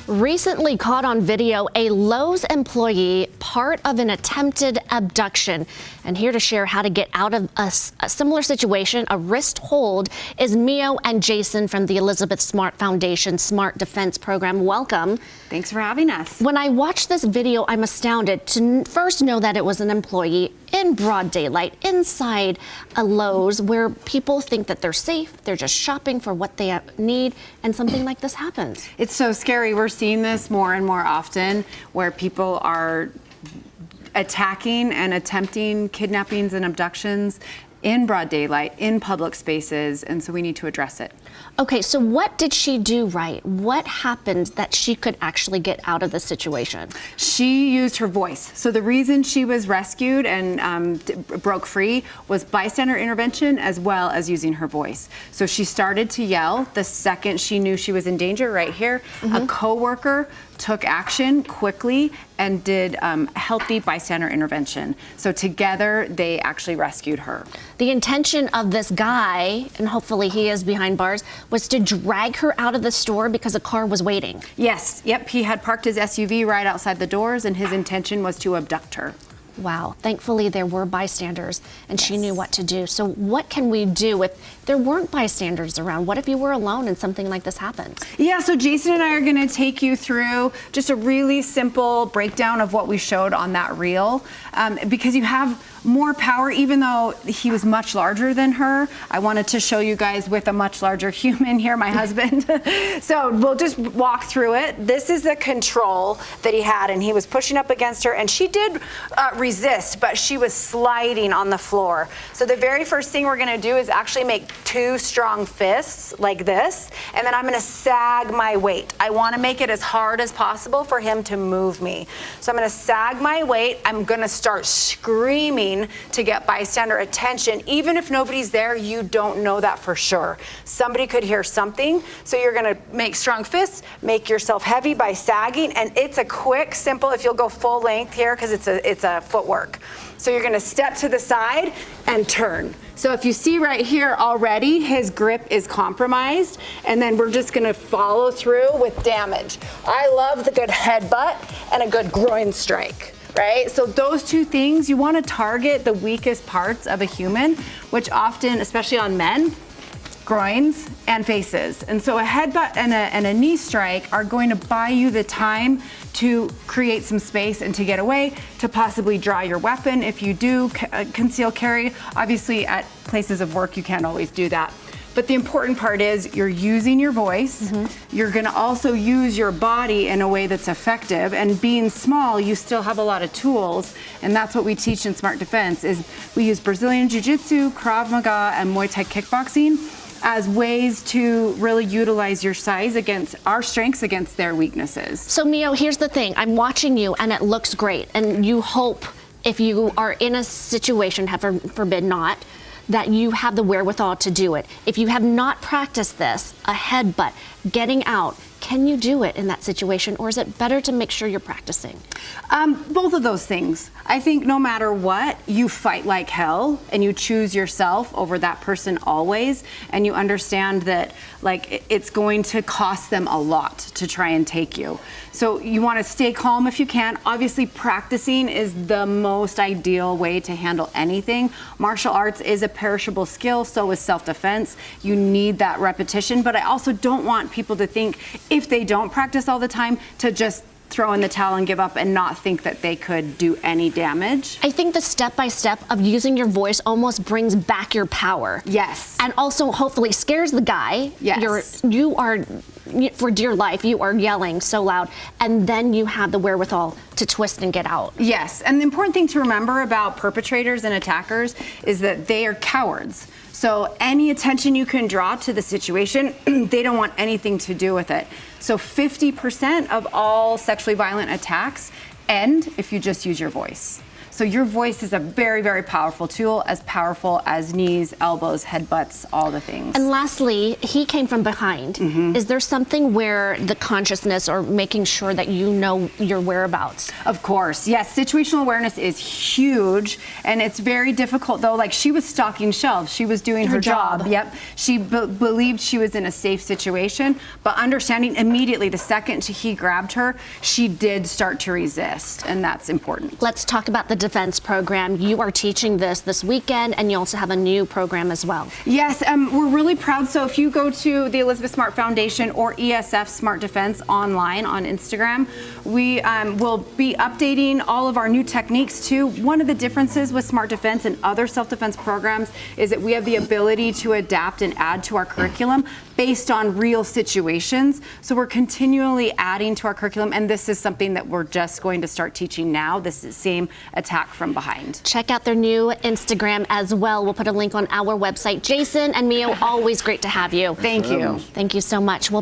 Recently caught on video, a Lowe's employee part of an attempted abduction. And here to share how to get out of a similar situation, a wrist hold, is Mio and Jason from the Elizabeth Smart Foundation Smart Defense Program. Welcome. Thanks for having us. When I watched this video, I'm astounded to first know that it was an employee in broad daylight inside a Lowe's where people think that they're safe, they're just shopping for what they need, and something like this happens. It's so scary. We're seeing this more and more often where people are attacking and attempting kidnappings and abductions in broad daylight, in public spaces, and so we need to address it. Okay, so what did she do right? What happened that she could actually get out of the situation? She used her voice. So the reason she was rescued and broke free was bystander intervention as well as using her voice. So she started to yell the second she knew she was in danger. Right here, a coworker took action quickly and did healthy bystander intervention. So together, they actually rescued her. The intention of this guy, and hopefully he is behind bars, was to drag her out of the store because a car was waiting. Yes, yep, he had parked his SUV right outside the doors and his intention was to abduct her. Wow, thankfully there were bystanders and she knew what to do. So what can we do if there weren't bystanders around? What if you were alone and something like this happened? Yeah, so Jason and I are gonna take you through just a really simple breakdown of what we showed on that reel. Because you have more power, even though he was much larger than her. I wanted to show you guys with a much larger human here, my husband. So we'll just walk through it. This is the control that he had, and he was pushing up against her, and she did resist, but she was sliding on the floor. So the very first thing we're gonna do is actually make two strong fists like this, and then I'm gonna sag my weight. I wanna make it as hard as possible for him to move me. So I'm gonna sag my weight. I'm gonna start screaming to get bystander attention. Even if nobody's there, you don't know that for sure. Somebody could hear something. So you're gonna make strong fists, make yourself heavy by sagging, and it's a quick, simple, if you'll go full length here, because it's a footwork. So you're gonna step to the side and turn. So if you see right here already, his grip is compromised, and then we're just gonna follow through with damage. I love the good headbutt and a good groin strike. Right? So those two things, you want to target the weakest parts of a human, which often, especially on men, groins and faces. And so a headbutt and a knee strike are going to buy you the time to create some space and to get away, to possibly draw your weapon if you do conceal carry. Obviously at places of work, you can't always do that. But the important part is you're using your voice. You're gonna also use your body in a way that's effective, and being small, you still have a lot of tools, and that's what we teach in Smart Defense, is we use Brazilian Jiu-Jitsu, Krav Maga, and Muay Thai kickboxing as ways to really utilize your size against our strengths against their weaknesses. So Mio, here's the thing, I'm watching you and it looks great, and you hope if you are in a situation, heaven forbid not, that you have the wherewithal to do it. If you have not practiced this, a headbutt, getting out, can you do it in that situation, or is it better to make sure you're practicing? Both of those things. I think no matter what, you fight like hell and you choose yourself over that person always, and you understand that like it's going to cost them a lot to try and take you. So you want to stay calm if you can. Obviously practicing is the most ideal way to handle anything. Martial arts is a perishable skill, so is self-defense. You need that repetition, but I also don't want people to think if they don't practice all the time to just throw in the towel and give up and not think that they could do any damage. I think the step-by-step of using your voice almost brings back your power. Yes. And also hopefully scares the guy. Yes. You are, for dear life, you are yelling so loud, and then you have the wherewithal to twist and get out. Yes, and the important thing to remember about perpetrators and attackers is that they are cowards. So any attention you can draw to the situation, they don't want anything to do with it. So 50% of all sexually violent attacks end if you just use your voice. So your voice is a very, very powerful tool, as powerful as knees, elbows, headbutts, all the things. And lastly, he came from behind. Is there something where the consciousness or making sure that you know your whereabouts? Of course, yes. Situational awareness is huge, and it's very difficult though. Like, she was stocking shelves, she was doing her job. Yep. She believed she was in a safe situation, but understanding immediately the second he grabbed her, she did start to resist, and that's important. Let's talk about the defense program. You are teaching this weekend, and you also have a new program as well. Yes, we're really proud. So if you go to the Elizabeth Smart Foundation or ESF Smart Defense online on Instagram, we will be updating all of our new techniques too. One of the differences with Smart Defense and other self-defense programs is that we have the ability to adapt and add to our curriculum based on real situations. So we're continually adding to our curriculum, and this is something that we're just going to start teaching now. This is the same attack from behind. Check out their new Instagram as well. We'll put a link on our website. Jason and Mia, always great to have you. Thank you. Thank you so much. We'll